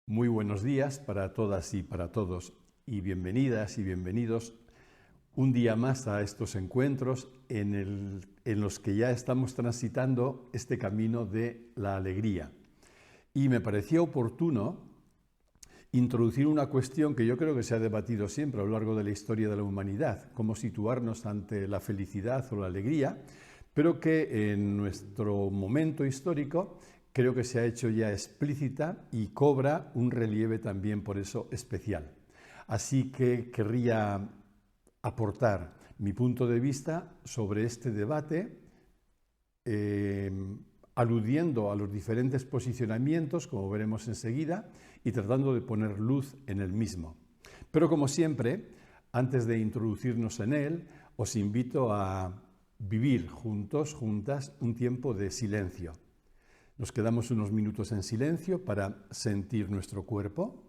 Muy buenos días para todas y para todos y bienvenidas y bienvenidos un día más a estos encuentros en los que ya estamos transitando este camino de la alegría. Y me parecía oportuno introducir una cuestión que yo creo que se ha debatido siempre a lo largo de la historia de la humanidad, cómo situarnos ante la felicidad o la alegría, pero que en nuestro momento histórico creo que se ha hecho ya explícita y cobra un relieve también por eso especial. Así que querría aportar mi punto de vista sobre este debate, eh, aludiendo a los diferentes posicionamientos, como veremos enseguida, y tratando de poner luz en el mismo. Pero como siempre, antes de introducirnos en él, os invito a vivir juntos, juntas, un tiempo de silencio. Nos quedamos unos minutos en silencio para sentir nuestro cuerpo,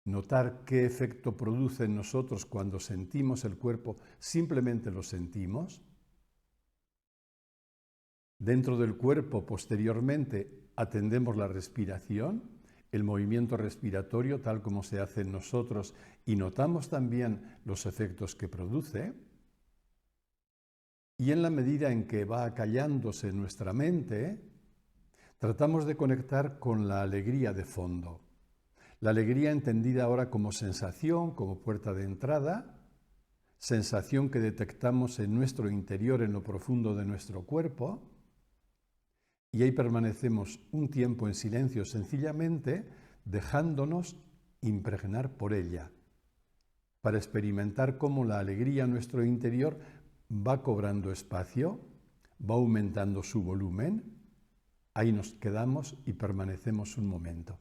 notar qué efecto produce en nosotros cuando sentimos el cuerpo, simplemente lo sentimos. Dentro del cuerpo, posteriormente, atendemos la respiración, el movimiento respiratorio tal como se hace en nosotros y notamos también los efectos que produce. Y en la medida en que va acallándose nuestra mente, tratamos de conectar con la alegría de fondo. La alegría entendida ahora como sensación, como puerta de entrada, sensación que detectamos en nuestro interior, en lo profundo de nuestro cuerpo, y ahí permanecemos un tiempo en silencio, sencillamente dejándonos impregnar por ella, para experimentar cómo la alegría en nuestro interior va cobrando espacio, va aumentando su volumen. Ahí nos quedamos y permanecemos un momento.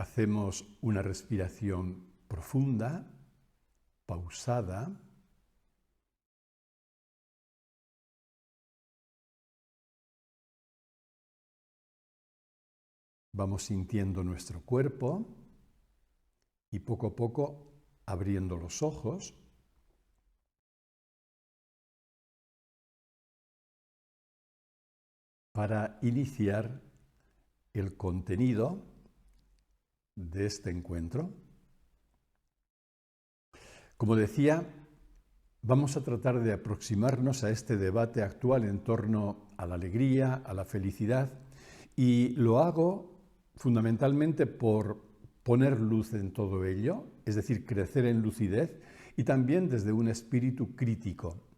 Hacemos una respiración profunda, pausada. Vamos sintiendo nuestro cuerpo y poco a poco abriendo los ojos. Para iniciar el contenido de este encuentro. Como decía, vamos a tratar de aproximarnos a este debate actual en torno a la alegría, a la felicidad, y lo hago fundamentalmente por poner luz en todo ello, es decir, crecer en lucidez, y también desde un espíritu crítico.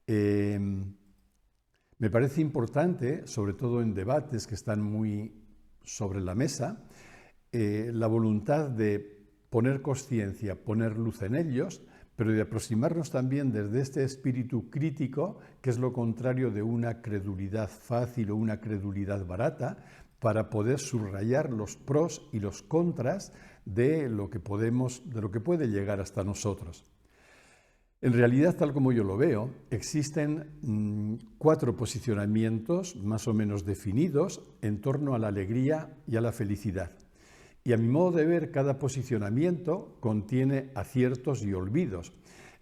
Me parece importante, sobre todo en debates que están muy sobre la mesa, la voluntad de poner conciencia, poner luz en ellos, pero de aproximarnos también desde este espíritu crítico, que es lo contrario de una credulidad fácil o una credulidad barata, para poder subrayar los pros y los contras de lo que puede llegar hasta nosotros. En realidad, tal como yo lo veo, existen 4 posicionamientos más o menos definidos en torno a la alegría y a la felicidad. Y a mi modo de ver, cada posicionamiento contiene aciertos y olvidos,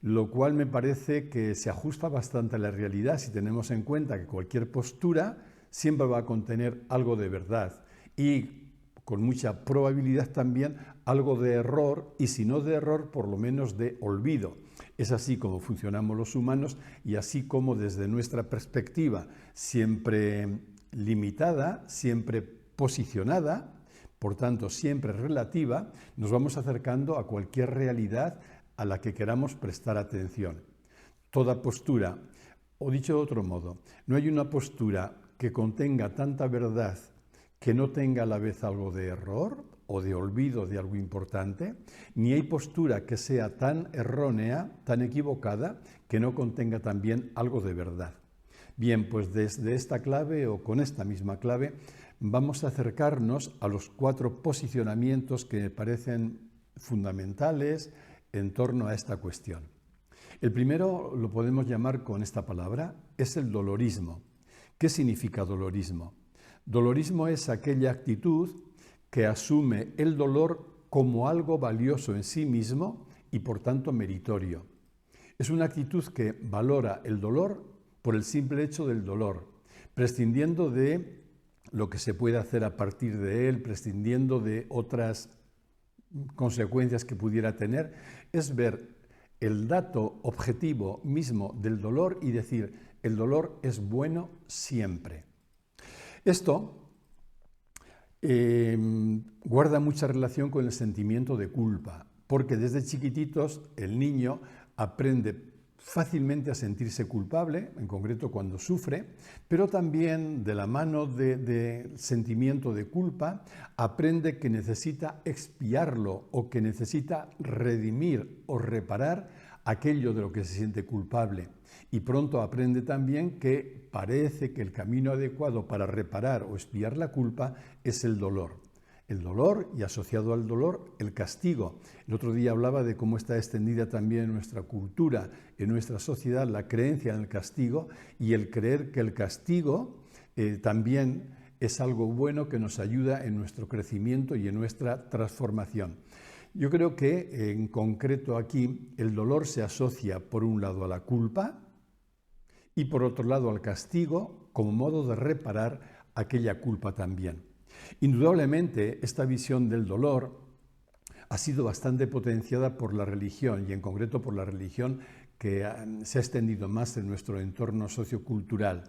lo cual me parece que se ajusta bastante a la realidad si tenemos en cuenta que cualquier postura siempre va a contener algo de verdad y con mucha probabilidad también algo de error, y si no de error, por lo menos de olvido. Es así como funcionamos los humanos y así como desde nuestra perspectiva, siempre limitada, siempre posicionada, por tanto siempre relativa, nos vamos acercando a cualquier realidad a la que queramos prestar atención. Toda postura, o dicho de otro modo, no hay una postura que contenga tanta verdad que no tenga a la vez algo de error o de olvido de algo importante, ni hay postura que sea tan errónea, tan equivocada, que no contenga también algo de verdad. Bien, pues desde esta clave o con esta misma clave vamos a acercarnos a los 4 posicionamientos que me parecen fundamentales en torno a esta cuestión. El primero lo podemos llamar con esta palabra, es el dolorismo. ¿Qué significa dolorismo? Dolorismo es aquella actitud que asume el dolor como algo valioso en sí mismo y por tanto meritorio. Es una actitud que valora el dolor por el simple hecho del dolor, prescindiendo de lo que se puede hacer a partir de él, prescindiendo de otras consecuencias que pudiera tener, es ver el dato objetivo mismo del dolor y decir, el dolor es bueno siempre. Esto guarda mucha relación con el sentimiento de culpa, porque desde chiquititos el niño aprende fácilmente a sentirse culpable, en concreto cuando sufre, pero también de la mano del sentimiento de culpa aprende que necesita expiarlo o que necesita redimir o reparar aquello de lo que se siente culpable. Y pronto aprende también que parece que el camino adecuado para reparar o expiar la culpa es el dolor. El dolor y asociado al dolor, el castigo. El otro día hablaba de cómo está extendida también en nuestra cultura, en nuestra sociedad, la creencia en el castigo y el creer que el castigo también es algo bueno que nos ayuda en nuestro crecimiento y en nuestra transformación. Yo creo que en concreto aquí el dolor se asocia por un lado a la culpa y por otro lado al castigo como modo de reparar aquella culpa también. Indudablemente esta visión del dolor ha sido bastante potenciada por la religión y en concreto por la religión que se ha extendido más en nuestro entorno sociocultural,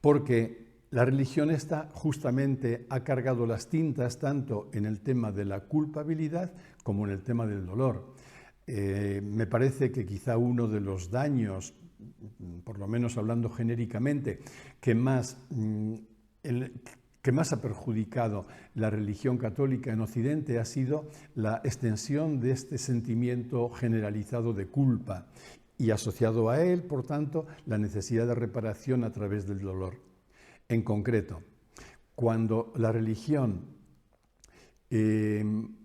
porque la religión esta justamente ha cargado las tintas tanto en el tema de la culpabilidad como en el tema del dolor. Me parece que quizá uno de los daños, por lo menos hablando genéricamente, que más ha perjudicado la religión católica en Occidente ha sido la extensión de este sentimiento generalizado de culpa y asociado a él, por tanto, la necesidad de reparación a través del dolor. En concreto, cuando la religión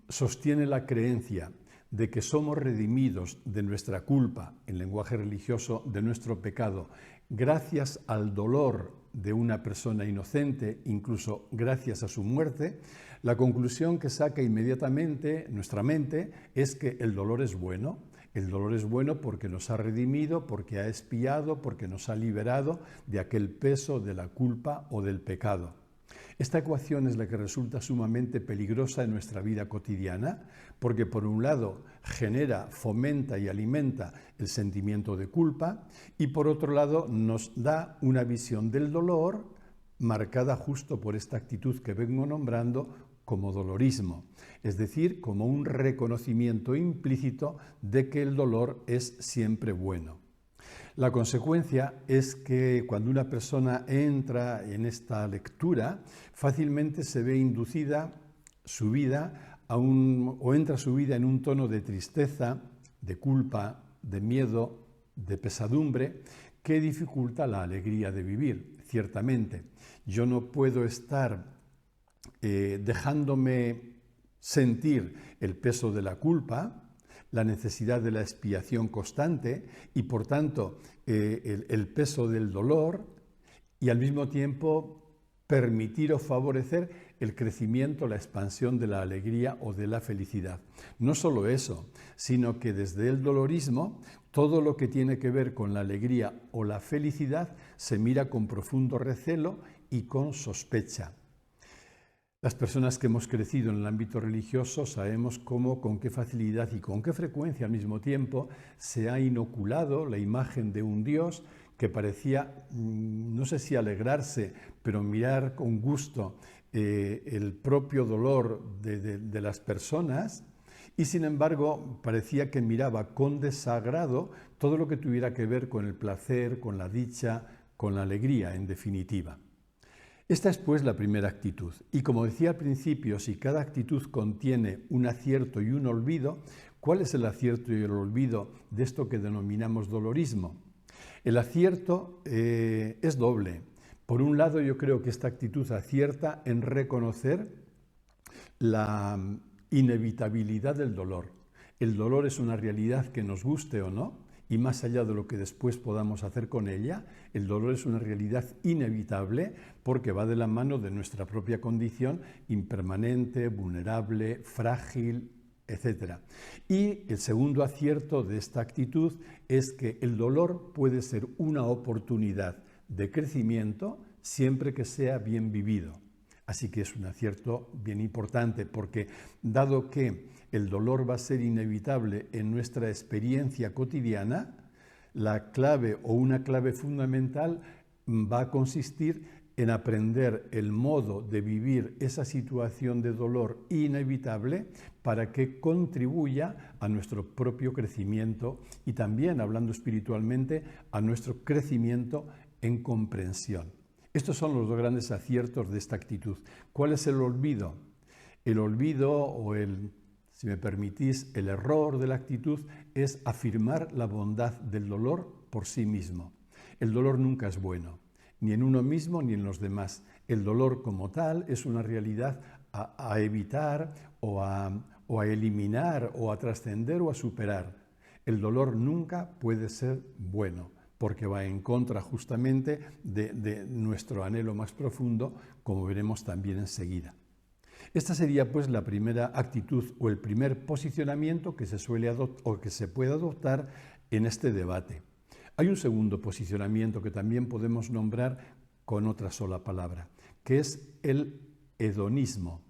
sostiene la creencia de que somos redimidos de nuestra culpa, en lenguaje religioso, de nuestro pecado, gracias al dolor de una persona inocente, incluso gracias a su muerte, la conclusión que saca inmediatamente nuestra mente es que el dolor es bueno. El dolor es bueno porque nos ha redimido, porque ha expiado, porque nos ha liberado de aquel peso de la culpa o del pecado. Esta ecuación es la que resulta sumamente peligrosa en nuestra vida cotidiana, porque por un lado genera, fomenta y alimenta el sentimiento de culpa y por otro lado nos da una visión del dolor marcada justo por esta actitud que vengo nombrando como dolorismo, es decir, como un reconocimiento implícito de que el dolor es siempre bueno. La consecuencia es que cuando una persona entra en esta lectura, fácilmente se ve inducida su vida o entra su vida en un tono de tristeza, de culpa, de miedo, de pesadumbre, que dificulta la alegría de vivir, ciertamente. Yo no puedo estar dejándome sentir el peso de la culpa, la necesidad de la expiación constante y, por tanto, el peso del dolor y, al mismo tiempo, permitir o favorecer el crecimiento, la expansión de la alegría o de la felicidad. No solo eso, sino que desde el dolorismo, todo lo que tiene que ver con la alegría o la felicidad se mira con profundo recelo y con sospecha. Las personas que hemos crecido en el ámbito religioso sabemos cómo, con qué facilidad y con qué frecuencia al mismo tiempo se ha inoculado la imagen de un Dios que parecía, no sé si alegrarse, pero mirar con gusto el propio dolor de las personas y sin embargo parecía que miraba con desagrado todo lo que tuviera que ver con el placer, con la dicha, con la alegría en definitiva. Esta es pues la primera actitud y como decía al principio, si cada actitud contiene un acierto y un olvido, ¿cuál es el acierto y el olvido de esto que denominamos dolorismo? El acierto es doble. Por un lado, yo creo que esta actitud acierta en reconocer la inevitabilidad del dolor. El dolor es una realidad que nos guste o no, y más allá de lo que después podamos hacer con ella, el dolor es una realidad inevitable porque va de la mano de nuestra propia condición impermanente, vulnerable, frágil, etc. Y el segundo acierto de esta actitud es que el dolor puede ser una oportunidad de crecimiento siempre que sea bien vivido. Así que es un acierto bien importante porque dado que el dolor va a ser inevitable en nuestra experiencia cotidiana, la clave o una clave fundamental va a consistir en aprender el modo de vivir esa situación de dolor inevitable para que contribuya a nuestro propio crecimiento y también, hablando espiritualmente, a nuestro crecimiento en comprensión. Estos son los dos grandes aciertos de esta actitud. ¿Cuál es el olvido? El olvido o si me permitís, el error de la actitud es afirmar la bondad del dolor por sí mismo. El dolor nunca es bueno, ni en uno mismo ni en los demás. El dolor como tal es una realidad a evitar o a eliminar o a trascender o a superar. El dolor nunca puede ser bueno, porque va en contra justamente de nuestro anhelo más profundo, como veremos también enseguida. Esta sería pues la primera actitud o el primer posicionamiento que se suele o que se puede adoptar en este debate. Hay un segundo posicionamiento que también podemos nombrar con otra sola palabra, que es el hedonismo.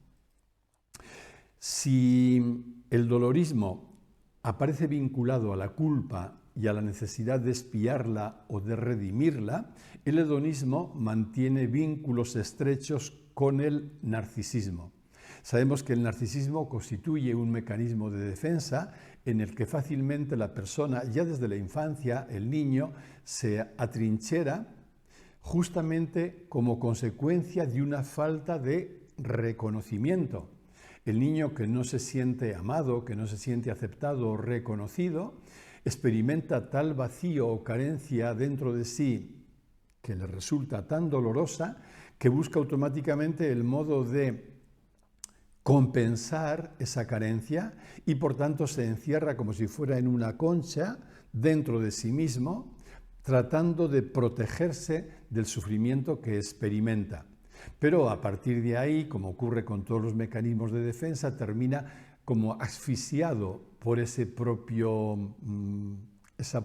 Si el dolorismo aparece vinculado a la culpa y a la necesidad de expiarla o de redimirla, el hedonismo mantiene vínculos estrechos con el narcisismo. Sabemos que el narcisismo constituye un mecanismo de defensa en el que fácilmente la persona, ya desde la infancia, el niño, se atrinchera justamente como consecuencia de una falta de reconocimiento. El niño que no se siente amado, que no se siente aceptado o reconocido, experimenta tal vacío o carencia dentro de sí que le resulta tan dolorosa que busca automáticamente el modo de compensar esa carencia y por tanto se encierra como si fuera en una concha dentro de sí mismo, tratando de protegerse del sufrimiento que experimenta. Pero a partir de ahí, como ocurre con todos los mecanismos de defensa, termina como asfixiado por esa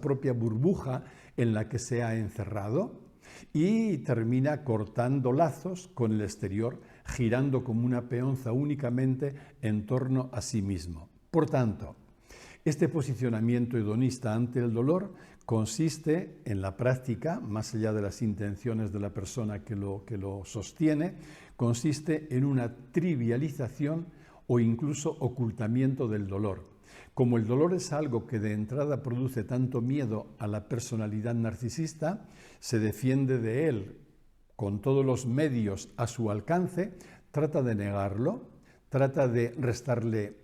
propia burbuja en la que se ha encerrado y termina cortando lazos con el exterior, girando como una peonza únicamente en torno a sí mismo. Por tanto, este posicionamiento hedonista ante el dolor consiste en la práctica, más allá de las intenciones de la persona que lo sostiene, consiste en una trivialización o incluso ocultamiento del dolor. Como el dolor es algo que de entrada produce tanto miedo a la personalidad narcisista, se defiende de él con todos los medios a su alcance, trata de negarlo, trata de restarle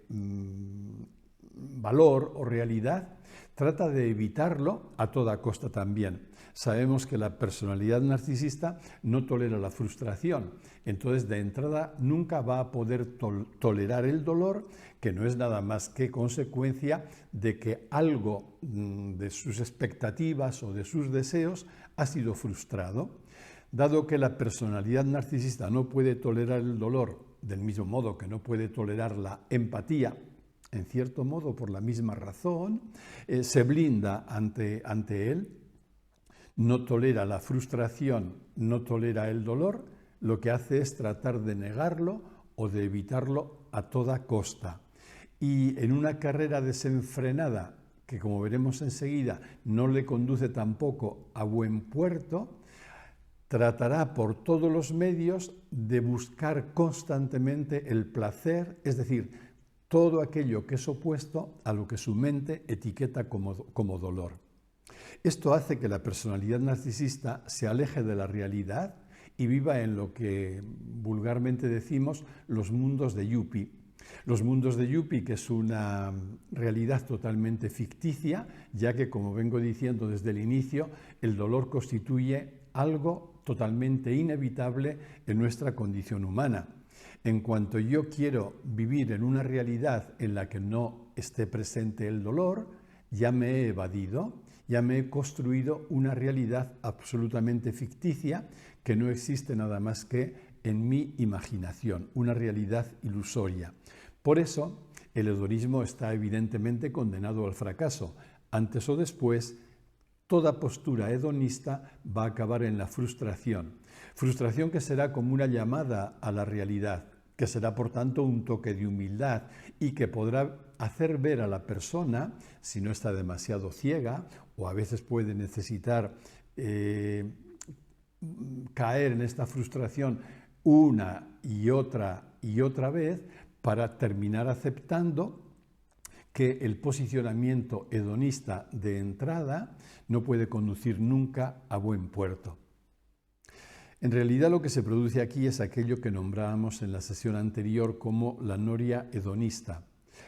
valor o realidad, trata de evitarlo a toda costa también. Sabemos que la personalidad narcisista no tolera la frustración, entonces de entrada nunca va a poder tolerar el dolor, que no es nada más que consecuencia de que algo de sus expectativas o de sus deseos ha sido frustrado. Dado que la personalidad narcisista no puede tolerar el dolor, del mismo modo que no puede tolerar la empatía, en cierto modo por la misma razón, se blinda ante él, no tolera la frustración, no tolera el dolor, lo que hace es tratar de negarlo o de evitarlo a toda costa. Y en una carrera desenfrenada, que como veremos enseguida, no le conduce tampoco a buen puerto, tratará por todos los medios de buscar constantemente el placer, es decir, todo aquello que es opuesto a lo que su mente etiqueta como dolor. Esto hace que la personalidad narcisista se aleje de la realidad y viva en lo que vulgarmente decimos los mundos de Yuppie. Los mundos de Yuppie, que es una realidad totalmente ficticia, ya que, como vengo diciendo desde el inicio, el dolor constituye algo totalmente inevitable en nuestra condición humana. En cuanto yo quiero vivir en una realidad en la que no esté presente el dolor, ya me he evadido, ya me he construido una realidad absolutamente ficticia que no existe nada más que en mi imaginación, una realidad ilusoria. Por eso, el hedonismo está evidentemente condenado al fracaso. Antes o después, toda postura hedonista va a acabar en la frustración. Frustración que será como una llamada a la realidad, que será por tanto un toque de humildad y que podrá hacer ver a la persona, si no está demasiado ciega o a veces puede necesitar caer en esta frustración una y otra vez para terminar aceptando que el posicionamiento hedonista de entrada no puede conducir nunca a buen puerto. En realidad lo que se produce aquí es aquello que nombrábamos en la sesión anterior como la noria hedonista.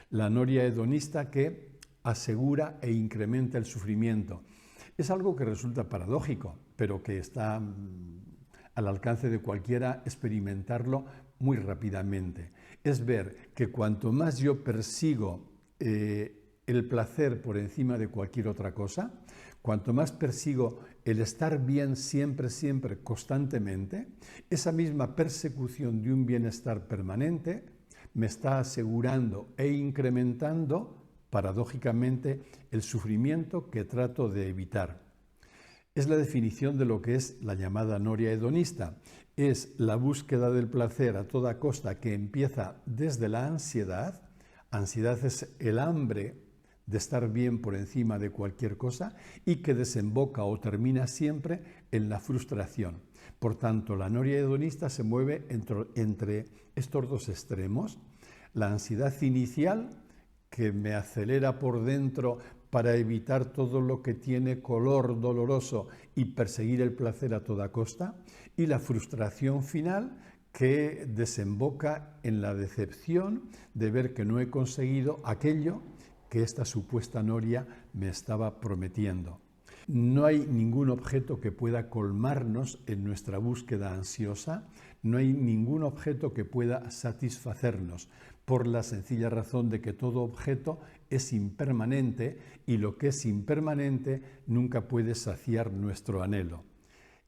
La noria hedonista que asegura e incrementa el sufrimiento. Es algo que resulta paradójico, pero que está al alcance de cualquiera experimentarlo muy rápidamente. Es ver que cuanto más yo persigo el placer por encima de cualquier otra cosa, cuanto más persigo el estar bien siempre, constantemente, esa misma persecución de un bienestar permanente me está asegurando e incrementando, paradójicamente, el sufrimiento que trato de evitar. Es la definición de lo que es la llamada noria hedonista. Es la búsqueda del placer a toda costa que empieza desde la ansiedad. Ansiedad es el hambre de estar bien por encima de cualquier cosa y que desemboca o termina siempre en la frustración. Por tanto, la noria hedonista se mueve entre estos dos extremos. La ansiedad inicial, que me acelera por dentro para evitar todo lo que tiene color doloroso y perseguir el placer a toda costa, y la frustración final, que desemboca en la decepción de ver que no he conseguido aquello que esta supuesta noria me estaba prometiendo. No hay ningún objeto que pueda colmarnos en nuestra búsqueda ansiosa, no hay ningún objeto que pueda satisfacernos, por la sencilla razón de que todo objeto es impermanente y lo que es impermanente nunca puede saciar nuestro anhelo.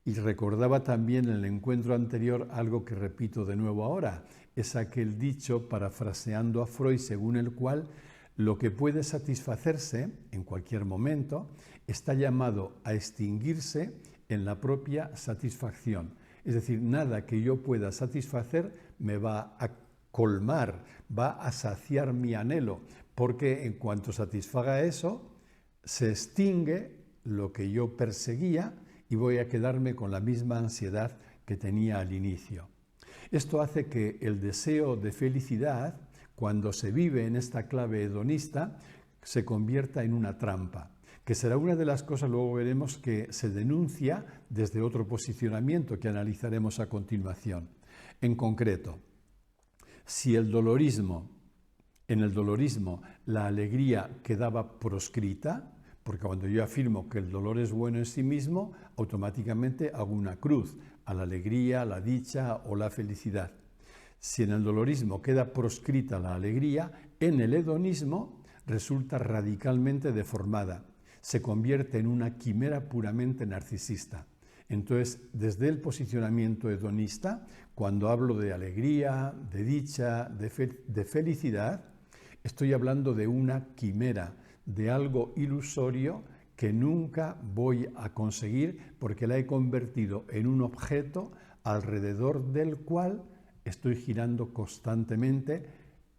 Y recordaba también en el encuentro anterior algo que repito de nuevo ahora, es aquel dicho, parafraseando a Freud, según el cual lo que puede satisfacerse en cualquier momento está llamado a extinguirse en la propia satisfacción. Es decir, nada que yo pueda satisfacer me va a colmar, va a saciar mi anhelo, porque en cuanto satisfaga eso, se extingue lo que yo perseguía y voy a quedarme con la misma ansiedad que tenía al inicio. Esto hace que el deseo de felicidad, cuando se vive en esta clave hedonista, se convierta en una trampa, que será una de las cosas, luego veremos, que se denuncia desde otro posicionamiento que analizaremos a continuación. En concreto, si en el dolorismo la alegría quedaba proscrita, porque cuando yo afirmo que el dolor es bueno en sí mismo, automáticamente hago una cruz a la alegría, la dicha o la felicidad. Si en el dolorismo queda proscrita la alegría, en el hedonismo resulta radicalmente deformada. Se convierte en una quimera puramente narcisista. Entonces, desde el posicionamiento hedonista, cuando hablo de alegría, de dicha, de felicidad, estoy hablando de una quimera, de algo ilusorio que nunca voy a conseguir porque la he convertido en un objeto alrededor del cual estoy girando constantemente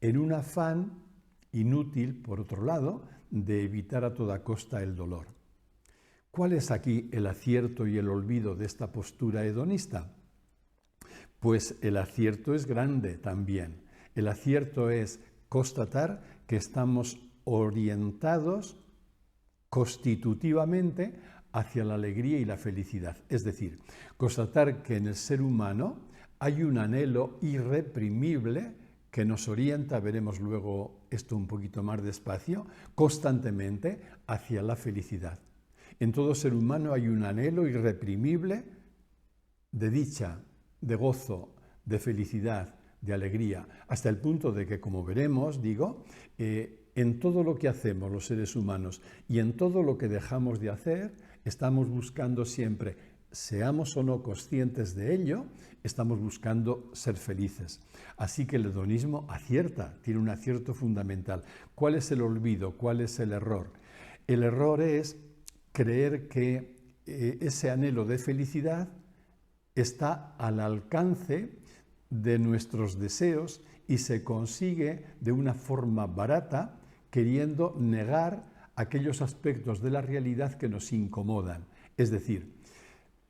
en un afán inútil, por otro lado, de evitar a toda costa el dolor. ¿Cuál es aquí el acierto y el olvido de esta postura hedonista? Pues el acierto es grande también. El acierto es constatar que estamos orientados constitutivamente hacia la alegría y la felicidad. Es decir, constatar que en el ser humano hay un anhelo irreprimible que nos orienta, veremos luego esto un poquito más despacio, constantemente hacia la felicidad. En todo ser humano hay un anhelo irreprimible de dicha, de gozo, de felicidad, de alegría, hasta el punto de que, como veremos, en todo lo que hacemos los seres humanos y en todo lo que dejamos de hacer, estamos buscando siempre, seamos o no conscientes de ello, estamos buscando ser felices. Así que el hedonismo acierta, tiene un acierto fundamental. ¿Cuál es el olvido? ¿Cuál es el error? El error es creer que ese anhelo de felicidad está al alcance de nuestros deseos y se consigue de una forma barata, queriendo negar aquellos aspectos de la realidad que nos incomodan. Es decir,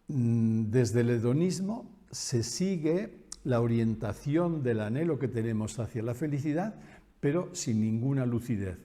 desde el hedonismo se sigue la orientación del anhelo que tenemos hacia la felicidad, pero sin ninguna lucidez,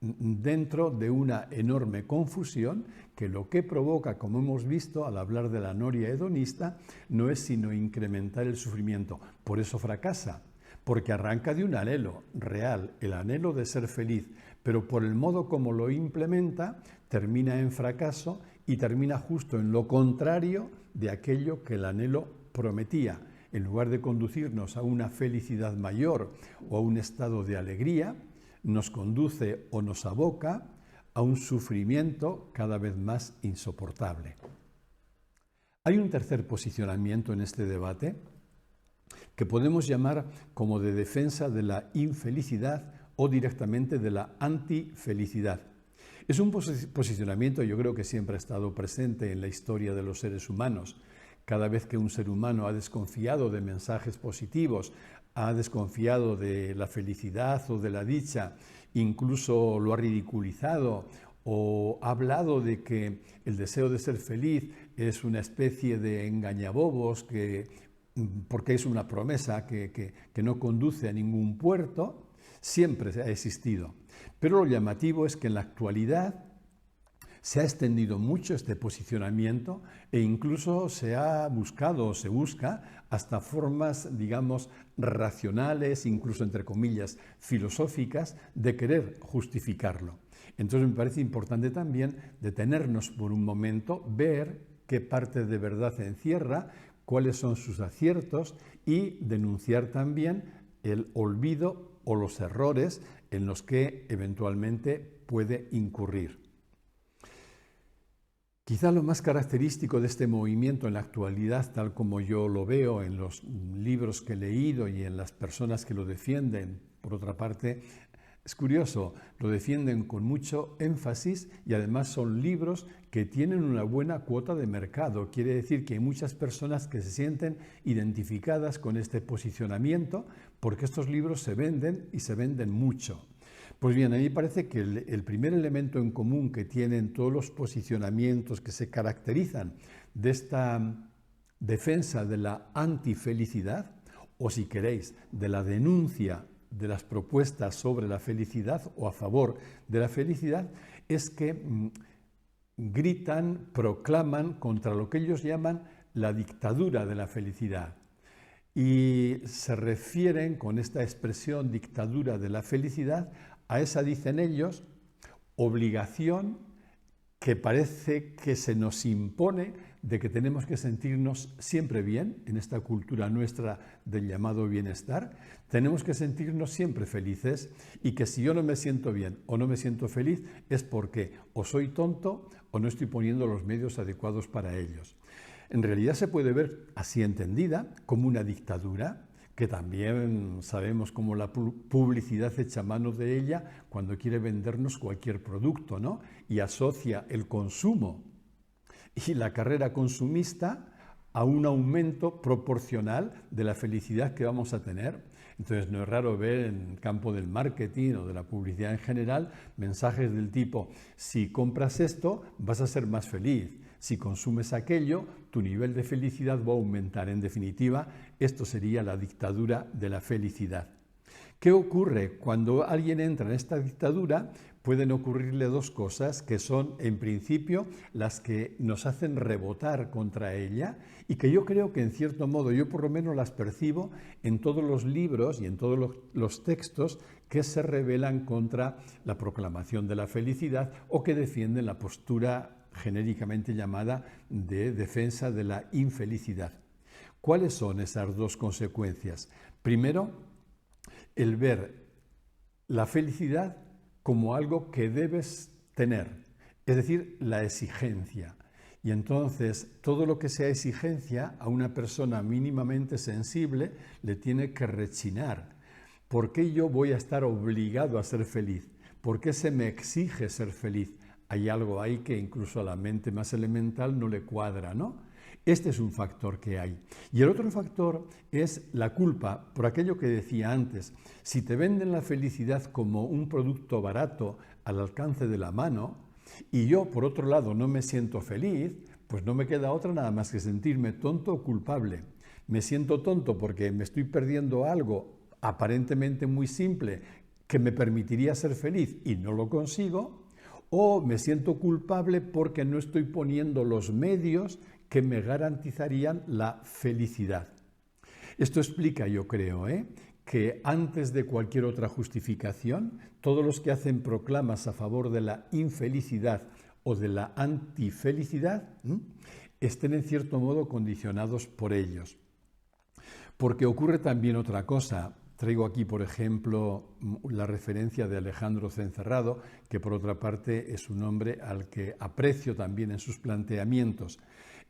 dentro de una enorme confusión que lo que provoca, como hemos visto al hablar de la noria hedonista, no es sino incrementar el sufrimiento. Por eso fracasa, porque arranca de un anhelo real, el anhelo de ser feliz, pero por el modo como lo implementa, termina en fracaso y termina justo en lo contrario de aquello que el anhelo prometía. En lugar de conducirnos a una felicidad mayor o a un estado de alegría, nos conduce o nos aboca a un sufrimiento cada vez más insoportable. Hay un tercer posicionamiento en este debate que podemos llamar como de defensa de la infelicidad o directamente de la antifelicidad. Es un posicionamiento, yo creo que siempre ha estado presente en la historia de los seres humanos. Cada vez que un ser humano ha desconfiado de mensajes positivos, ha desconfiado de la felicidad o de la dicha, incluso lo ha ridiculizado o ha hablado de que el deseo de ser feliz es una especie de engañabobos porque es una promesa que no conduce a ningún puerto, siempre ha existido. Pero lo llamativo es que en la actualidad se ha extendido mucho este posicionamiento e incluso se ha buscado o se busca hasta formas, digamos, racionales, incluso entre comillas, filosóficas, de querer justificarlo. Entonces me parece importante también detenernos por un momento, ver qué parte de verdad encierra, cuáles son sus aciertos y denunciar también el olvido o los errores en los que eventualmente puede incurrir. Quizá lo más característico de este movimiento en la actualidad, tal como yo lo veo en los libros que he leído y en las personas que lo defienden, por otra parte, es curioso, lo defienden con mucho énfasis y además son libros que tienen una buena cuota de mercado. Quiere decir que hay muchas personas que se sienten identificadas con este posicionamiento porque estos libros se venden y se venden mucho. Pues bien, a mí me parece que el primer elemento en común que tienen todos los posicionamientos que se caracterizan de esta defensa de la antifelicidad, o si queréis, de la denuncia de las propuestas sobre la felicidad o a favor de la felicidad, es que gritan, proclaman contra lo que ellos llaman la dictadura de la felicidad. Y se refieren con esta expresión dictadura de la felicidad a esa, dicen ellos, obligación que parece que se nos impone de que tenemos que sentirnos siempre bien en esta cultura nuestra del llamado bienestar, tenemos que sentirnos siempre felices y que si yo no me siento bien o no me siento feliz es porque o soy tonto o no estoy poniendo los medios adecuados para ellos. En realidad se puede ver así entendida como una dictadura, que también sabemos cómo la publicidad echa mano de ella cuando quiere vendernos cualquier producto, ¿no? Y asocia el consumo y la carrera consumista a un aumento proporcional de la felicidad que vamos a tener. Entonces no es raro ver en el campo del marketing o de la publicidad en general mensajes del tipo: si compras esto vas a ser más feliz, si consumes aquello tu nivel de felicidad va a aumentar. En definitiva, esto sería la dictadura de la felicidad. ¿Qué ocurre? Cuando alguien entra en esta dictadura pueden ocurrirle dos cosas que son en principio las que nos hacen rebotar contra ella y que yo creo que en cierto modo, yo por lo menos las percibo en todos los libros y en todos los textos que se rebelan contra la proclamación de la felicidad o que defienden la postura genéricamente llamada de defensa de la infelicidad. ¿Cuáles son esas dos consecuencias? Primero, el ver la felicidad como algo que debes tener, es decir, la exigencia. Y entonces todo lo que sea exigencia a una persona mínimamente sensible le tiene que rechinar. ¿Por qué yo voy a estar obligado a ser feliz? ¿Por qué se me exige ser feliz? Hay algo ahí que incluso a la mente más elemental no le cuadra, ¿no? Este es un factor que hay. Y el otro factor es la culpa por aquello que decía antes. Si te venden la felicidad como un producto barato al alcance de la mano y yo, por otro lado, no me siento feliz, pues no me queda otra nada más que sentirme tonto o culpable. Me siento tonto porque me estoy perdiendo algo aparentemente muy simple que me permitiría ser feliz y no lo consigo, o me siento culpable porque no estoy poniendo los medios que me garantizarían la felicidad. Esto explica, yo creo, que antes de cualquier otra justificación, todos los que hacen proclamas a favor de la infelicidad o de la antifelicidad estén en cierto modo condicionados por ellos. Porque ocurre también otra cosa. Traigo aquí, por ejemplo, la referencia de Alejandro Cencerrado, que por otra parte es un hombre al que aprecio también en sus planteamientos.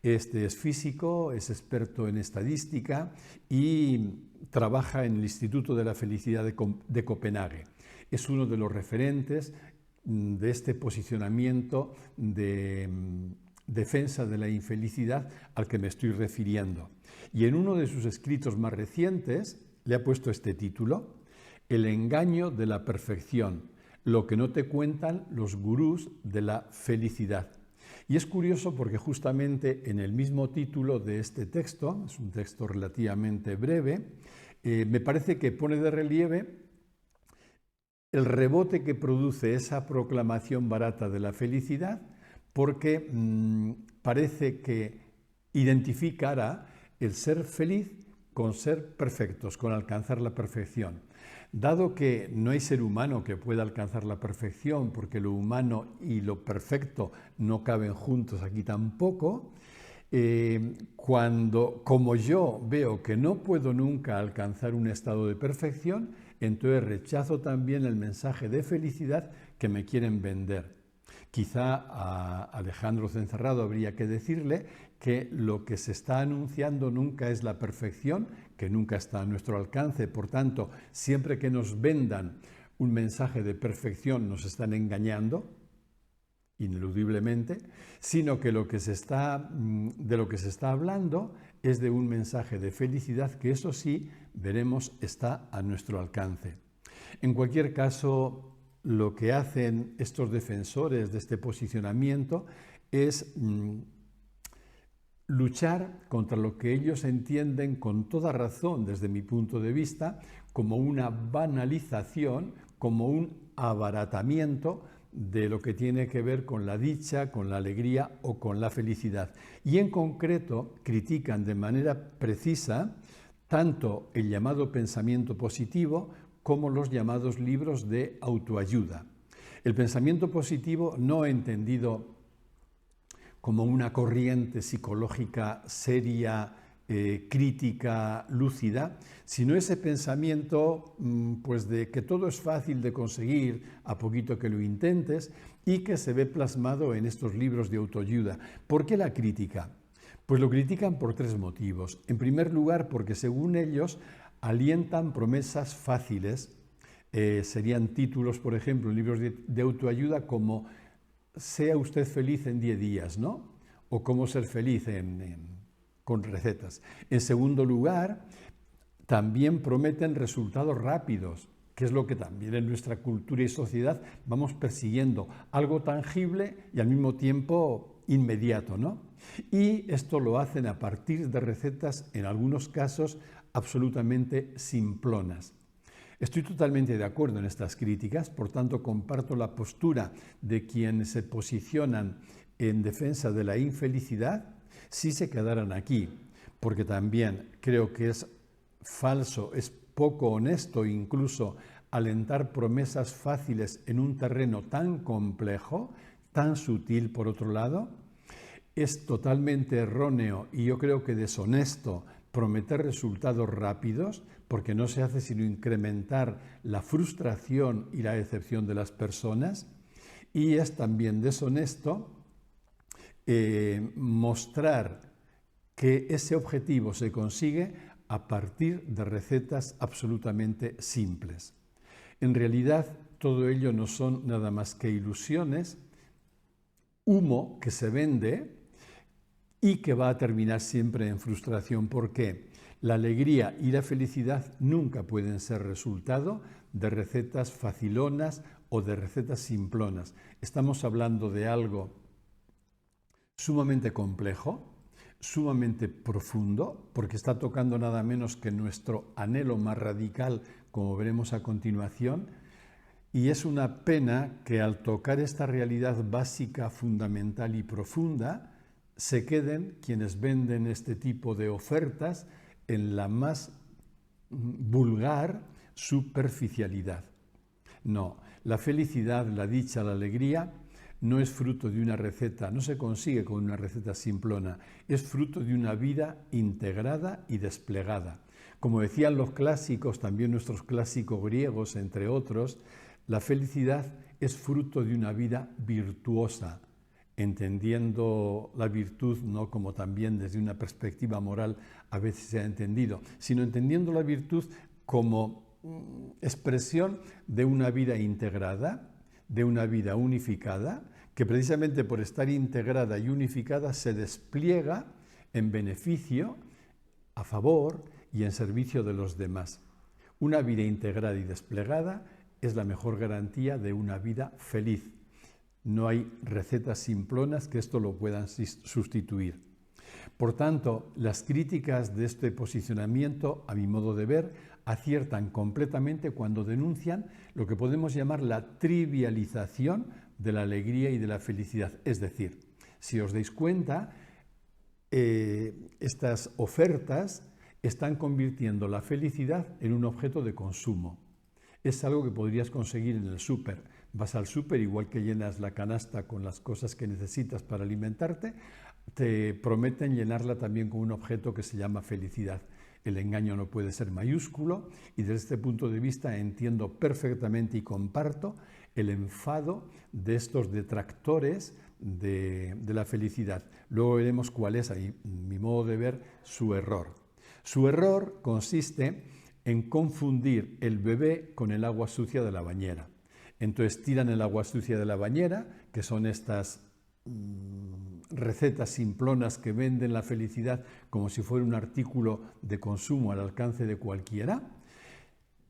Este es físico, es experto en estadística y trabaja en el Instituto de la Felicidad de Copenhague. Es uno de los referentes de este posicionamiento de defensa de la infelicidad al que me estoy refiriendo. Y en uno de sus escritos más recientes le ha puesto este título: El engaño de la perfección, lo que no te cuentan los gurús de la felicidad. Y es curioso porque justamente en el mismo título de este texto, es un texto relativamente breve, me parece que pone de relieve el rebote que produce esa proclamación barata de la felicidad, porque parece que identificará el ser feliz con ser perfectos, con alcanzar la perfección. Dado que no hay ser humano que pueda alcanzar la perfección, porque lo humano y lo perfecto no caben juntos aquí tampoco, como yo veo que no puedo nunca alcanzar un estado de perfección, entonces rechazo también el mensaje de felicidad que me quieren vender. Quizá a Alejandro Cencerrado habría que decirle que lo que se está anunciando nunca es la perfección, que nunca está a nuestro alcance. Por tanto, siempre que nos vendan un mensaje de perfección nos están engañando, ineludiblemente, sino que de lo que se está hablando es de un mensaje de felicidad que, eso sí, veremos está a nuestro alcance. En cualquier caso, lo que hacen estos defensores de este posicionamiento es luchar contra lo que ellos entienden con toda razón, desde mi punto de vista, como una banalización, como un abaratamiento de lo que tiene que ver con la dicha, con la alegría o con la felicidad. Y en concreto critican de manera precisa tanto el llamado pensamiento positivo como los llamados libros de autoayuda. El pensamiento positivo no entendido como una corriente psicológica seria, crítica, lúcida, sino ese pensamiento pues de que todo es fácil de conseguir a poquito que lo intentes y que se ve plasmado en estos libros de autoayuda. ¿Por qué la crítica? Pues lo critican por tres motivos. En primer lugar, porque según ellos alientan promesas fáciles. Serían títulos, por ejemplo, en libros de autoayuda como «Sea usted feliz en 10 días», ¿no? O «Cómo ser feliz» con recetas. En segundo lugar, también prometen resultados rápidos, que es lo que también en nuestra cultura y sociedad vamos persiguiendo, algo tangible y al mismo tiempo inmediato, ¿no? Y esto lo hacen a partir de recetas, en algunos casos, absolutamente simplonas. Estoy totalmente de acuerdo en estas críticas, por tanto comparto la postura de quienes se posicionan en defensa de la infelicidad si se quedaran aquí, porque también creo que es falso, es poco honesto incluso alentar promesas fáciles en un terreno tan complejo, tan sutil por otro lado. Es totalmente erróneo y yo creo que deshonesto prometer resultados rápidos, porque no se hace sino incrementar la frustración y la decepción de las personas, y es también deshonesto mostrar que ese objetivo se consigue a partir de recetas absolutamente simples. En realidad, todo ello no son nada más que ilusiones, humo que se vende y que va a terminar siempre en frustración. ¿Por qué? La alegría y la felicidad nunca pueden ser resultado de recetas facilonas o de recetas simplonas. Estamos hablando de algo sumamente complejo, sumamente profundo, porque está tocando nada menos que nuestro anhelo más radical, como veremos a continuación, y es una pena que al tocar esta realidad básica, fundamental y profunda, se queden quienes venden este tipo de ofertas en la más vulgar superficialidad. No, la felicidad, la dicha, la alegría no es fruto de una receta, no se consigue con una receta simplona, es fruto de una vida integrada y desplegada. Como decían los clásicos, también nuestros clásicos griegos, entre otros, la felicidad es fruto de una vida virtuosa, entendiendo la virtud no como también desde una perspectiva moral a veces se ha entendido, sino entendiendo la virtud como expresión de una vida integrada, de una vida unificada, que precisamente por estar integrada y unificada se despliega en beneficio, a favor y en servicio de los demás. Una vida integrada y desplegada es la mejor garantía de una vida feliz. No hay recetas simplonas que esto lo puedan sustituir. Por tanto, las críticas de este posicionamiento, a mi modo de ver, aciertan completamente cuando denuncian lo que podemos llamar la trivialización de la alegría y de la felicidad. Es decir, si os dais cuenta, estas ofertas están convirtiendo la felicidad en un objeto de consumo. Es algo que podrías conseguir en el súper. Vas al súper, igual que llenas la canasta con las cosas que necesitas para alimentarte, te prometen llenarla también con un objeto que se llama felicidad. El engaño no puede ser mayúsculo y desde este punto de vista entiendo perfectamente y comparto el enfado de estos detractores de la felicidad. Luego veremos cuál es, a mi modo de ver, su error. Su error consiste en confundir el bebé con el agua sucia de la bañera. Entonces tiran el agua sucia de la bañera, que son estas recetas simplonas que venden la felicidad como si fuera un artículo de consumo al alcance de cualquiera.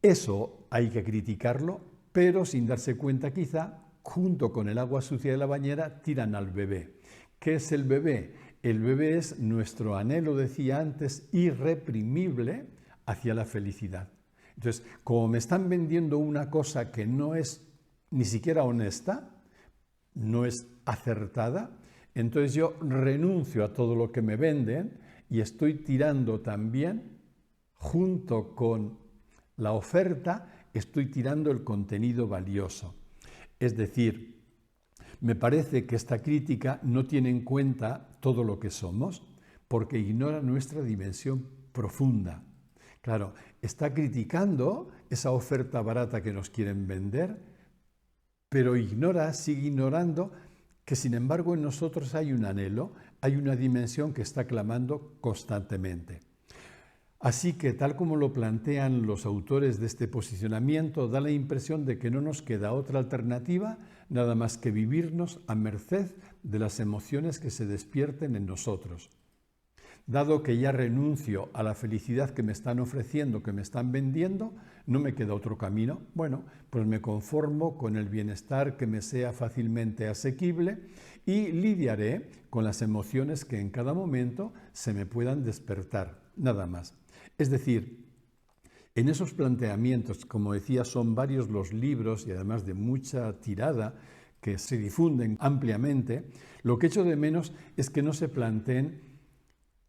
Eso hay que criticarlo, pero sin darse cuenta quizá, junto con el agua sucia de la bañera, tiran al bebé. ¿Qué es el bebé? El bebé es nuestro anhelo, decía antes, irreprimible hacia la felicidad. Entonces, como me están vendiendo una cosa que no es ni siquiera honesta, no es acertada, entonces yo renuncio a todo lo que me venden y estoy tirando también, junto con la oferta, estoy tirando el contenido valioso. Es decir, me parece que esta crítica no tiene en cuenta todo lo que somos, porque ignora nuestra dimensión profunda. Claro, está criticando esa oferta barata que nos quieren vender, pero sigue ignorando que sin embargo en nosotros hay un anhelo, hay una dimensión que está clamando constantemente. Así que, tal como lo plantean los autores de este posicionamiento, da la impresión de que no nos queda otra alternativa nada más que vivirnos a merced de las emociones que se despierten en nosotros. Dado que ya renuncio a la felicidad que me están ofreciendo, que me están vendiendo, no me queda otro camino. Bueno, pues me conformo con el bienestar que me sea fácilmente asequible y lidiaré con las emociones que en cada momento se me puedan despertar, nada más. Es decir, en esos planteamientos, como decía, son varios los libros y además de mucha tirada que se difunden ampliamente, lo que echo de menos es que no se planteen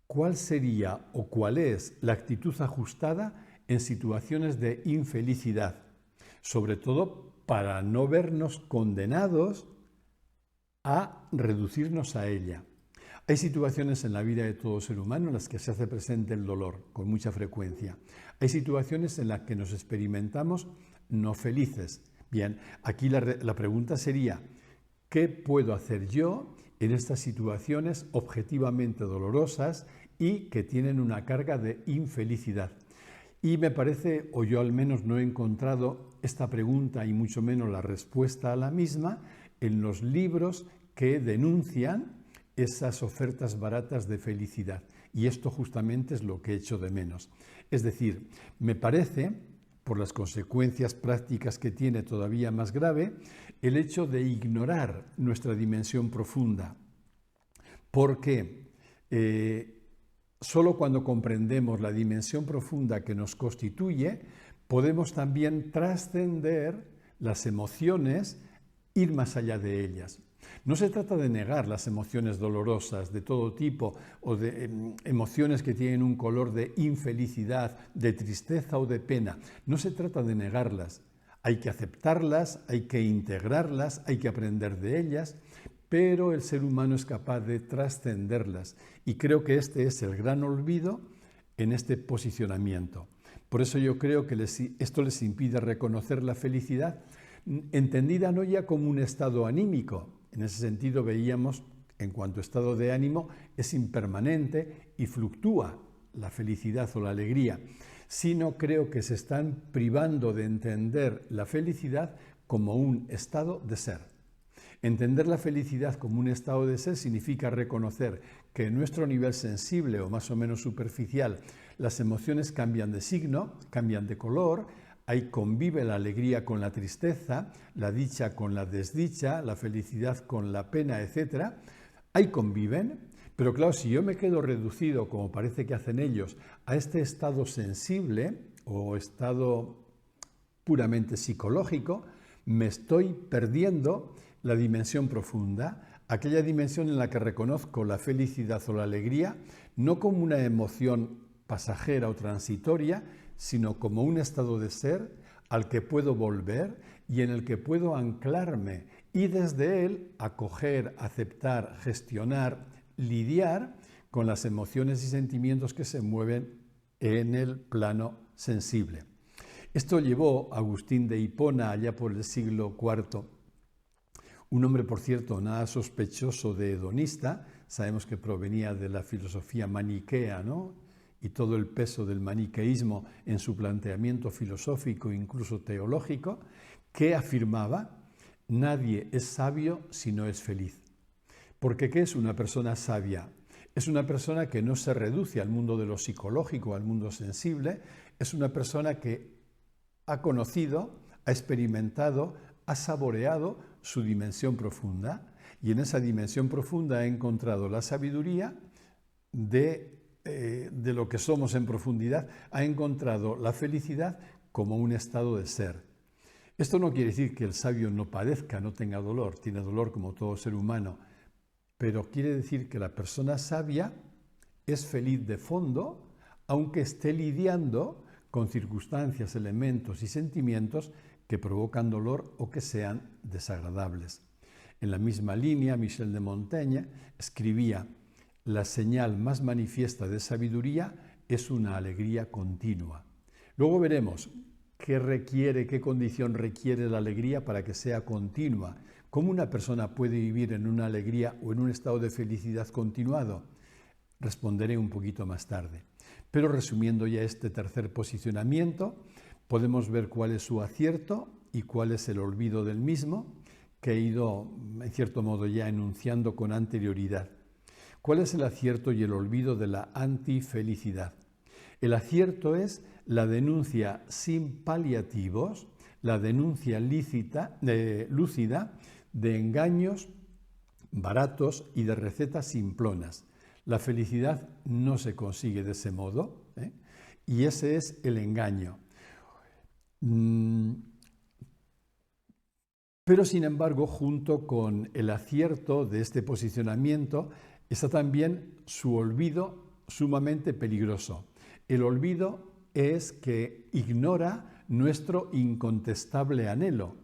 cuál sería o cuál es la actitud ajustada en situaciones de infelicidad, sobre todo para no vernos condenados a reducirnos a ella. Hay situaciones en la vida de todo ser humano en las que se hace presente el dolor con mucha frecuencia. Hay situaciones en las que nos experimentamos no felices. Bien, aquí la pregunta sería, ¿qué puedo hacer yo en estas situaciones objetivamente dolorosas y que tienen una carga de infelicidad? Y me parece, o yo al menos no he encontrado esta pregunta y mucho menos la respuesta a la misma en los libros que denuncian esas ofertas baratas de felicidad. Y esto justamente es lo que echo de menos. Es decir, me parece, por las consecuencias prácticas que tiene todavía más grave, el hecho de ignorar nuestra dimensión profunda. Porque solo cuando comprendemos la dimensión profunda que nos constituye, podemos también trascender las emociones, ir más allá de ellas. No se trata de negar las emociones dolorosas de todo tipo o de emociones que tienen un color de infelicidad, de tristeza o de pena. No se trata de negarlas. Hay que aceptarlas, hay que integrarlas, hay que aprender de ellas, pero el ser humano es capaz de trascenderlas. Y creo que este es el gran olvido en este posicionamiento. Por eso yo creo que esto les impide reconocer la felicidad, entendida no ya como un estado anímico. En ese sentido veíamos, en cuanto a estado de ánimo, es impermanente y fluctúa la felicidad o la alegría, sino creo que se están privando de entender la felicidad como un estado de ser. Entender la felicidad como un estado de ser significa reconocer que en nuestro nivel sensible o más o menos superficial las emociones cambian de signo, cambian de color. Ahí convive la alegría con la tristeza, la dicha con la desdicha, la felicidad con la pena, etc. Ahí conviven, pero claro, si yo me quedo reducido, como parece que hacen ellos, a este estado sensible o estado puramente psicológico, me estoy perdiendo la dimensión profunda, aquella dimensión en la que reconozco la felicidad o la alegría, no como una emoción pasajera o transitoria, sino como un estado de ser al que puedo volver y en el que puedo anclarme y desde él acoger, aceptar, gestionar, lidiar con las emociones y sentimientos que se mueven en el plano sensible. Esto llevó a Agustín de Hipona allá por el siglo IV, un hombre, por cierto, nada sospechoso de hedonista. Sabemos que provenía de la filosofía maniquea, ¿no? Y todo el peso del maniqueísmo en su planteamiento filosófico, incluso teológico, que afirmaba: nadie es sabio si no es feliz. Porque ¿qué es una persona sabia? Es una persona que no se reduce al mundo de lo psicológico, al mundo sensible. Es una persona que ha conocido, ha experimentado, ha saboreado su dimensión profunda, y en esa dimensión profunda ha encontrado la sabiduría de lo que somos en profundidad, ha encontrado la felicidad como un estado de ser. Esto no quiere decir que el sabio no padezca, no tenga dolor, tiene dolor como todo ser humano, pero quiere decir que la persona sabia es feliz de fondo, aunque esté lidiando con circunstancias, elementos y sentimientos que provocan dolor o que sean desagradables. En la misma línea, Michel de Montaigne escribía: la señal más manifiesta de sabiduría es una alegría continua. Luego veremos qué condición requiere la alegría para que sea continua. ¿Cómo una persona puede vivir en una alegría o en un estado de felicidad continuado? Responderé un poquito más tarde. Pero resumiendo ya este tercer posicionamiento, podemos ver cuál es su acierto y cuál es el olvido del mismo, que he ido, en cierto modo, ya enunciando con anterioridad. ¿Cuál es el acierto y el olvido de la antifelicidad? El acierto es la denuncia sin paliativos, la denuncia lúcida de engaños baratos y de recetas simplonas. La felicidad no se consigue de ese modo, y ese es el engaño. Pero, sin embargo, junto con el acierto de este posicionamiento está también su olvido sumamente peligroso. El olvido es que ignora nuestro incontestable anhelo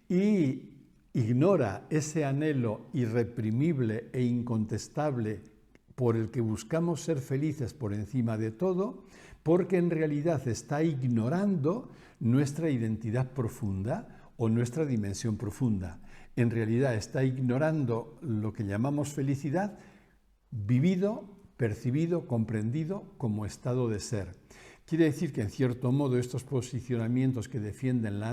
y ignora ese anhelo irreprimible e incontestable por el que buscamos ser felices por encima de todo, porque en realidad está ignorando nuestra identidad profunda o nuestra dimensión profunda. En realidad está ignorando lo que llamamos felicidad, vivido, percibido, comprendido como estado de ser. Quiere decir que, en cierto modo, estos posicionamientos que defienden la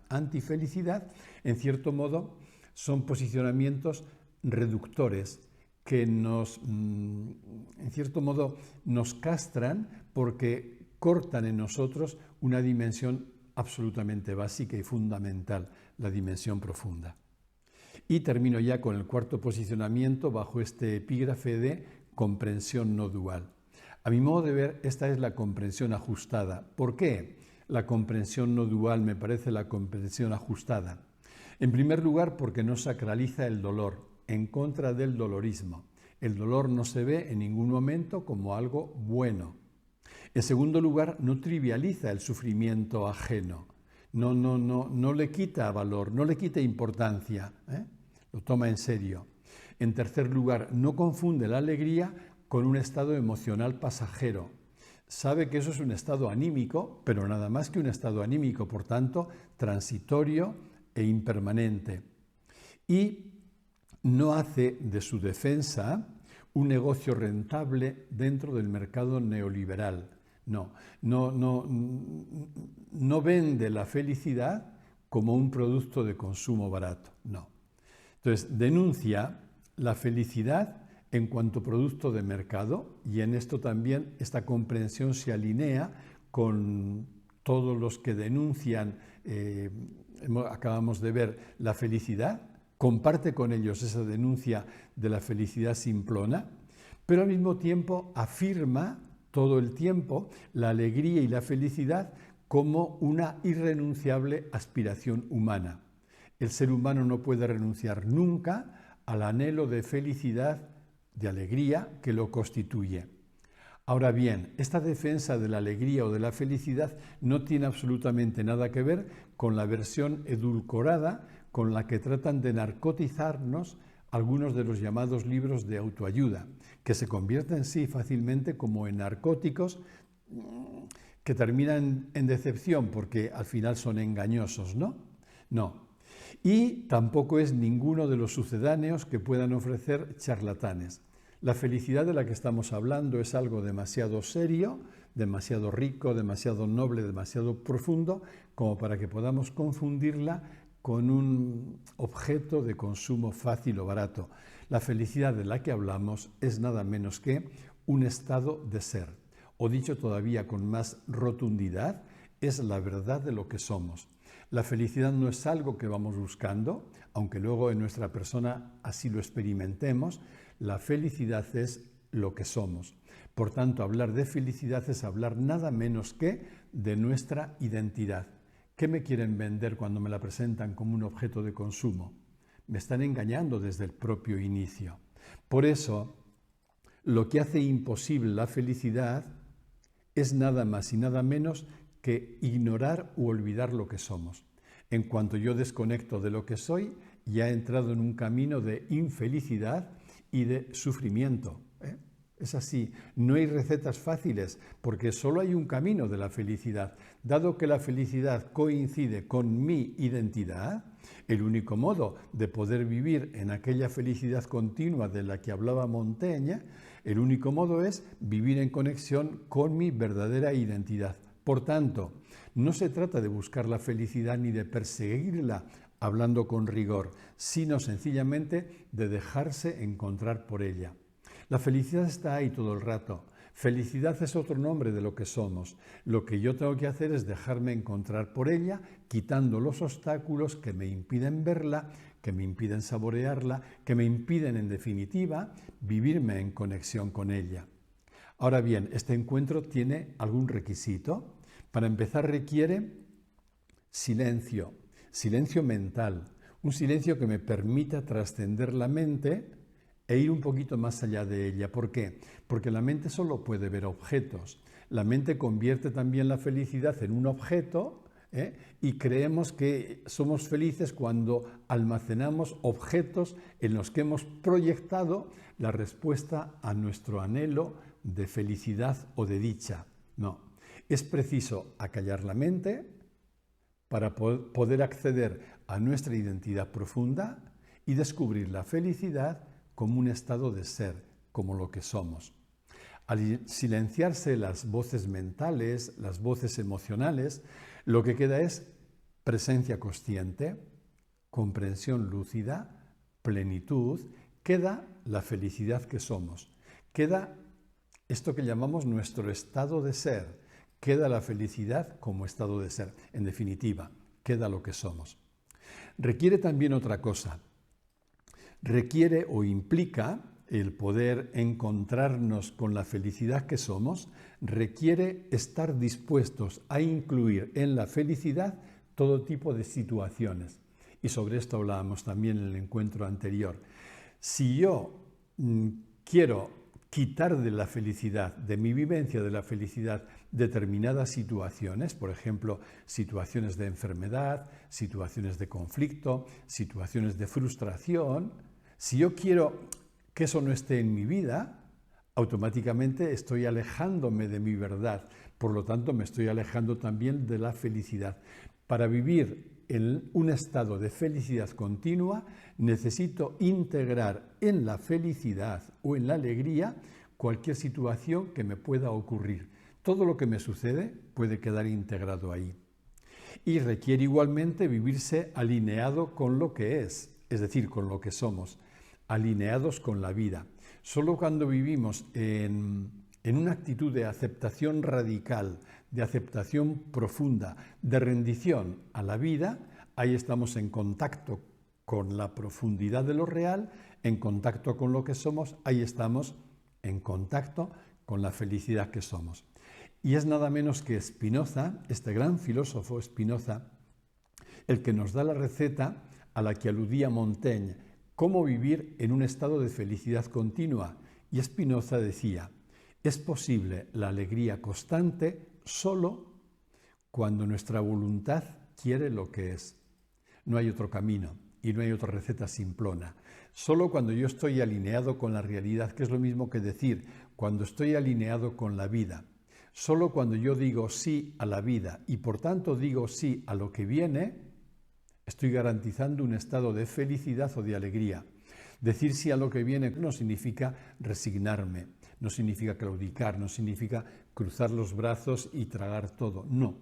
antifelicidad, en cierto modo, son posicionamientos reductores que en cierto modo, nos castran porque cortan en nosotros una dimensión absolutamente básica y fundamental, la dimensión profunda. Y termino ya con el cuarto posicionamiento bajo este epígrafe de comprensión no dual. A mi modo de ver, esta es la comprensión ajustada. ¿Por qué la comprensión no dual me parece la comprensión ajustada? En primer lugar, porque no sacraliza el dolor, en contra del dolorismo. El dolor no se ve en ningún momento como algo bueno. En segundo lugar, no trivializa el sufrimiento ajeno. No le quita valor, no le quita importancia, lo toma en serio. En tercer lugar, no confunde la alegría con un estado emocional pasajero. Sabe que eso es un estado anímico, pero nada más que un estado anímico, por tanto, transitorio e impermanente. Y no hace de su defensa un negocio rentable dentro del mercado neoliberal. No vende la felicidad como un producto de consumo barato, no. Entonces, denuncia la felicidad en cuanto producto de mercado, y en esto también esta comprensión se alinea con todos los que denuncian, acabamos de ver, la felicidad, comparte con ellos esa denuncia de la felicidad simplona, pero al mismo tiempo afirma todo el tiempo la alegría y la felicidad como una irrenunciable aspiración humana. El ser humano no puede renunciar nunca al anhelo de felicidad, de alegría que lo constituye. Ahora bien, esta defensa de la alegría o de la felicidad no tiene absolutamente nada que ver con la versión edulcorada con la que tratan de narcotizarnos algunos de los llamados libros de autoayuda, que se convierten sí fácilmente como en narcóticos que terminan en decepción porque al final son engañosos, ¿no? No. Y tampoco es ninguno de los sucedáneos que puedan ofrecer charlatanes. La felicidad de la que estamos hablando es algo demasiado serio, demasiado rico, demasiado noble, demasiado profundo, como para que podamos confundirla con un objeto de consumo fácil o barato. La felicidad de la que hablamos es nada menos que un estado de ser, o dicho todavía con más rotundidad, es la verdad de lo que somos. La felicidad no es algo que vamos buscando, aunque luego en nuestra persona así lo experimentemos. La felicidad es lo que somos. Por tanto, hablar de felicidad es hablar nada menos que de nuestra identidad. ¿Qué me quieren vender cuando me la presentan como un objeto de consumo? Me están engañando desde el propio inicio. Por eso, lo que hace imposible la felicidad es nada más y nada menos que ignorar u olvidar lo que somos. En cuanto yo desconecto de lo que soy, ya he entrado en un camino de infelicidad y de sufrimiento. Es así, no hay recetas fáciles porque solo hay un camino de la felicidad. Dado que la felicidad coincide con mi identidad, el único modo de poder vivir en aquella felicidad continua de la que hablaba Montaigne, el único modo es vivir en conexión con mi verdadera identidad. Por tanto, no se trata de buscar la felicidad ni de perseguirla hablando con rigor, sino sencillamente de dejarse encontrar por ella. La felicidad está ahí todo el rato. Felicidad es otro nombre de lo que somos. Lo que yo tengo que hacer es dejarme encontrar por ella, quitando los obstáculos que me impiden verla, que me impiden saborearla, que me impiden, en definitiva, vivirme en conexión con ella. Ahora bien, este encuentro tiene algún requisito. Para empezar requiere silencio, silencio mental, un silencio que me permita trascender la mente e ir un poquito más allá de ella. ¿Por qué? Porque la mente solo puede ver objetos. La mente convierte también la felicidad en un objeto, y creemos que somos felices cuando almacenamos objetos en los que hemos proyectado la respuesta a nuestro anhelo de felicidad o de dicha. No, es preciso acallar la mente para poder acceder a nuestra identidad profunda y descubrir la felicidad como un estado de ser, como lo que somos. Al silenciarse las voces mentales, las voces emocionales, lo que queda es presencia consciente, comprensión lúcida, plenitud, queda la felicidad que somos, queda esto que llamamos nuestro estado de ser, queda la felicidad como estado de ser. En definitiva, queda lo que somos. Requiere también otra cosa. Requiere o implica el poder encontrarnos con la felicidad que somos, requiere estar dispuestos a incluir en la felicidad todo tipo de situaciones. Y sobre esto hablábamos también en el encuentro anterior. Si yo quiero quitar de la felicidad, de mi vivencia de la felicidad, determinadas situaciones, por ejemplo, situaciones de enfermedad, situaciones de conflicto, situaciones de frustración, si yo quiero que eso no esté en mi vida, automáticamente estoy alejándome de mi verdad. Por lo tanto, me estoy alejando también de la felicidad. Para vivir en un estado de felicidad continua, necesito integrar en la felicidad o en la alegría cualquier situación que me pueda ocurrir. Todo lo que me sucede puede quedar integrado ahí. Y requiere igualmente vivirse alineado con lo que es decir, con lo que somos, alineados con la vida. Solo cuando vivimos en una actitud de aceptación radical, de aceptación profunda, de rendición a la vida, ahí estamos en contacto con la profundidad de lo real, en contacto con lo que somos, ahí estamos en contacto con la felicidad que somos. Y es nada menos que Spinoza, este gran filósofo Spinoza, el que nos da la receta a la que aludía Montaigne, cómo vivir en un estado de felicidad continua. Y Spinoza decía, Es posible la alegría constante solo cuando nuestra voluntad quiere lo que es. No hay otro camino y no hay otra receta simplona. Solo cuando yo estoy alineado con la realidad, que es lo mismo que decir, cuando estoy alineado con la vida. Solo cuando yo digo sí a la vida y por tanto digo sí a lo que viene, estoy garantizando un estado de felicidad o de alegría. Decir sí a lo que viene no significa resignarme, no significa claudicar, no significa cruzar los brazos y tragar todo. No,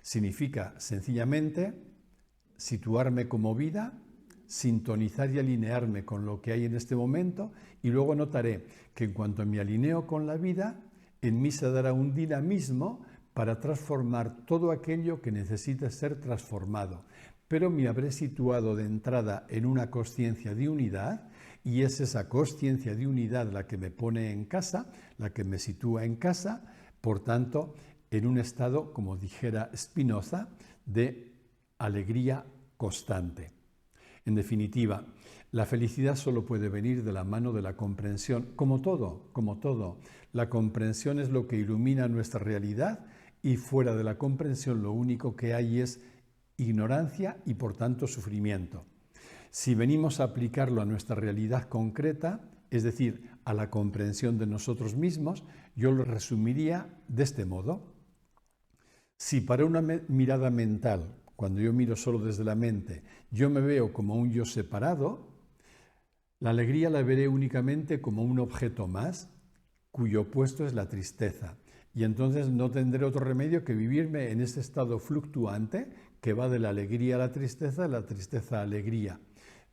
significa sencillamente situarme como vida, sintonizar y alinearme con lo que hay en este momento y luego notaré que en cuanto me alineo con la vida, en mí se dará un dinamismo para transformar todo aquello que necesite ser transformado. Pero me habré situado de entrada en una consciencia de unidad y es esa consciencia de unidad la que me pone en casa, la que me sitúa en casa, por tanto, en un estado, como dijera Spinoza, de alegría constante. En definitiva, la felicidad solo puede venir de la mano de la comprensión, como todo. La comprensión es lo que ilumina nuestra realidad y fuera de la comprensión lo único que hay es ignorancia y por tanto sufrimiento. Si venimos a aplicarlo a nuestra realidad concreta, es decir, a la comprensión de nosotros mismos, yo lo resumiría de este modo. Si para una mirada mental, cuando yo miro solo desde la mente, yo me veo como un yo separado, la alegría la veré únicamente como un objeto más, cuyo opuesto es la tristeza. Y entonces no tendré otro remedio que vivirme en ese estado fluctuante que va de la alegría a la tristeza a alegría.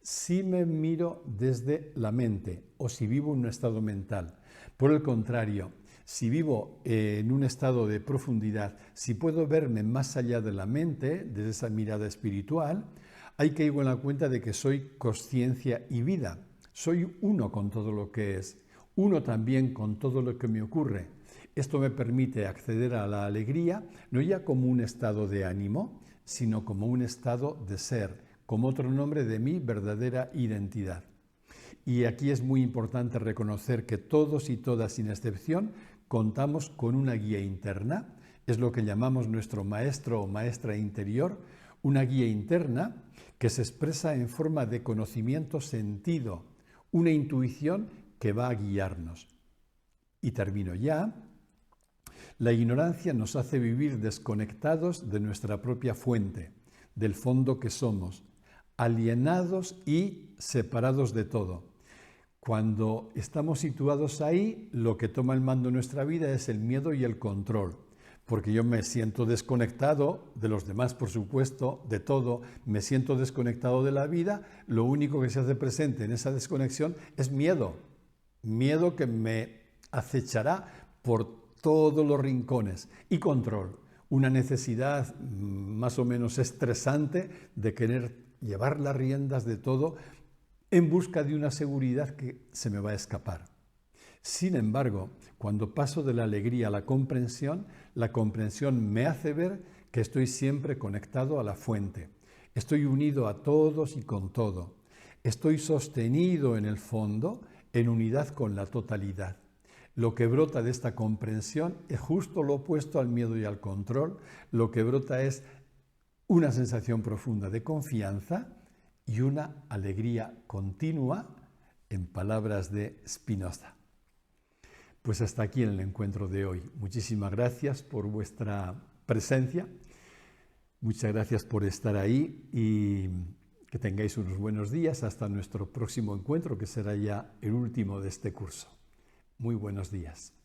Si me miro desde la mente o si vivo en un estado mental. Por el contrario, si vivo en un estado de profundidad, si puedo verme más allá de la mente, desde esa mirada espiritual, hay que ir en la cuenta de que soy consciencia y vida. Soy uno con todo lo que es, uno también con todo lo que me ocurre. Esto me permite acceder a la alegría, no ya como un estado de ánimo, sino como un estado de ser, como otro nombre de mi verdadera identidad. Y aquí es muy importante reconocer que todos y todas, sin excepción, contamos con una guía interna, es lo que llamamos nuestro maestro o maestra interior, una guía interna que se expresa en forma de conocimiento sentido, una intuición que va a guiarnos. Y termino ya. La ignorancia nos hace vivir desconectados de nuestra propia fuente, del fondo que somos, alienados y separados de todo. Cuando estamos situados ahí, lo que toma el mando en nuestra vida es el miedo y el control, porque yo me siento desconectado de los demás, por supuesto, de todo, me siento desconectado de la vida, lo único que se hace presente en esa desconexión es miedo, miedo que me acechará por todos los rincones y control, una necesidad más o menos estresante de querer llevar las riendas de todo en busca de una seguridad que se me va a escapar. Sin embargo, cuando paso de la alegría a la comprensión me hace ver que estoy siempre conectado a la fuente. Estoy unido a todos y con todo. Estoy sostenido en el fondo en unidad con la totalidad. Lo que brota de esta comprensión es justo lo opuesto al miedo y al control. Lo que brota es una sensación profunda de confianza y una alegría continua, en palabras de Spinoza. Pues hasta aquí el encuentro de hoy. Muchísimas gracias por vuestra presencia. Muchas gracias por estar ahí y que tengáis unos buenos días hasta nuestro próximo encuentro, que será ya el último de este curso. Muy buenos días.